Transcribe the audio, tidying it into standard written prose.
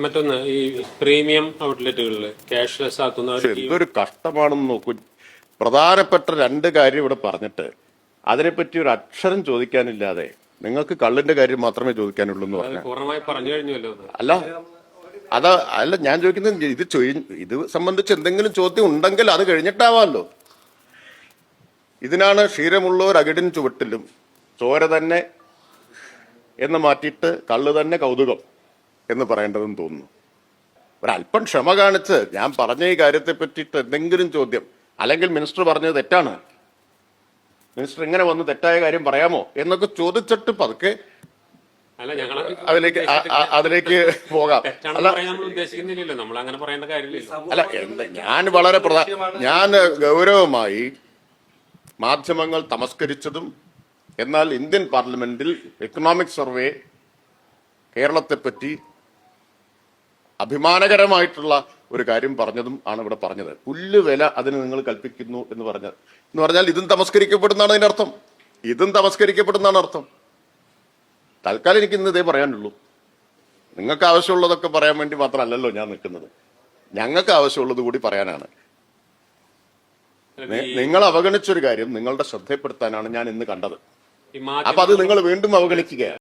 മറ്റൊന്ന് ഈ premium ഔട്ട്ലെറ്റുകളിൽ cashless ആക്കുന്നവർക്ക് ഇതൊരു കഷ്ടമാണെന്ന് നോക്കൂ. പ്രധാനപ്പെട്ട രണ്ട് കാര്യം ഇവിടെ പറഞ്ഞിട്ട് അതിനെപ്പറ്റി ഒരു അക്ഷരം ചോദിക്കാനില്ലാതെ നിങ്ങൾക്ക് കള്ളിന്റെ കാര്യം മാത്രമേ ചോദിക്കാനുള്ളൂ എന്ന് പറഞ്ഞു. പൂർണ്ണമായി പറഞ്ഞു കഴിഞ്ഞല്ലോ. അല്ല ഞാൻ ചോദിക്കുന്നത് ഇത് സംബന്ധിച്ച് എന്തെങ്കിലും ചോദ്യം ഉണ്ടെങ്കിൽ അത് കഴിഞ്ഞിട്ടാവാമല്ലോ. ഇതിനാണ് ക്ഷീരമുള്ളവർ അകിടിൻ ചുവട്ടിലും ചോര തന്നെ എന്ന് മാറ്റിയിട്ട് കള്ള് തന്നെ കൗതുകം എന്ന് പറയേണ്ടതെന്ന് തോന്നുന്നു. ഒരല്പം ക്ഷമ കാണിച്ച് ഞാൻ പറഞ്ഞ ഈ കാര്യത്തെ പറ്റിയിട്ട് എന്തെങ്കിലും ചോദ്യം, അല്ലെങ്കിൽ മിനിസ്റ്റർ പറഞ്ഞത് തെറ്റാണ്, മിനിസ്റ്റർ ഇങ്ങനെ വന്ന് തെറ്റായ കാര്യം പറയാമോ എന്നൊക്കെ ചോദിച്ചിട്ട് പതുക്കെ അതിലേക്ക് പോകാം. അല്ല ഞാൻ വളരെ ഞാൻ ഗൗരവമായി മാധ്യമങ്ങൾ തമസ്കരിച്ചതും എന്നാൽ ഇന്ത്യൻ പാർലമെന്റിൽ എക്കണോമിക് സർവേ കേരളത്തെപ്പറ്റി അഭിമാനകരമായിട്ടുള്ള ഒരു കാര്യം പറഞ്ഞതും ആണ് ഇവിടെ പറഞ്ഞത്. പുല്ലുവില അതിന് നിങ്ങൾ കൽപ്പിക്കുന്നു എന്ന് പറഞ്ഞാൽ ഇതും തമസ്കരിക്കപ്പെടുന്നതാണ് അതിന്റെ അർത്ഥം. ഇതും തമസ്കരിക്കപ്പെടുന്നതാണ് അർത്ഥം. തൽക്കാലം എനിക്ക് ഇന്ന് ഇതേ പറയാനുള്ളൂ. നിങ്ങൾക്ക് ആവശ്യമുള്ളതൊക്കെ പറയാൻ വേണ്ടി മാത്രമല്ലല്ലോ ഞാൻ നിൽക്കുന്നത്, ഞങ്ങൾക്ക് ആവശ്യമുള്ളത് കൂടി പറയാനാണ്. നിങ്ങൾ അവഗണിച്ചൊരു കാര്യം നിങ്ങളുടെ ശ്രദ്ധപ്പെടുത്താനാണ് ഞാൻ ഇന്ന് കണ്ടത്. അപ്പൊ അത് നിങ്ങൾ വീണ്ടും അവഗണിക്കുകയാണ്.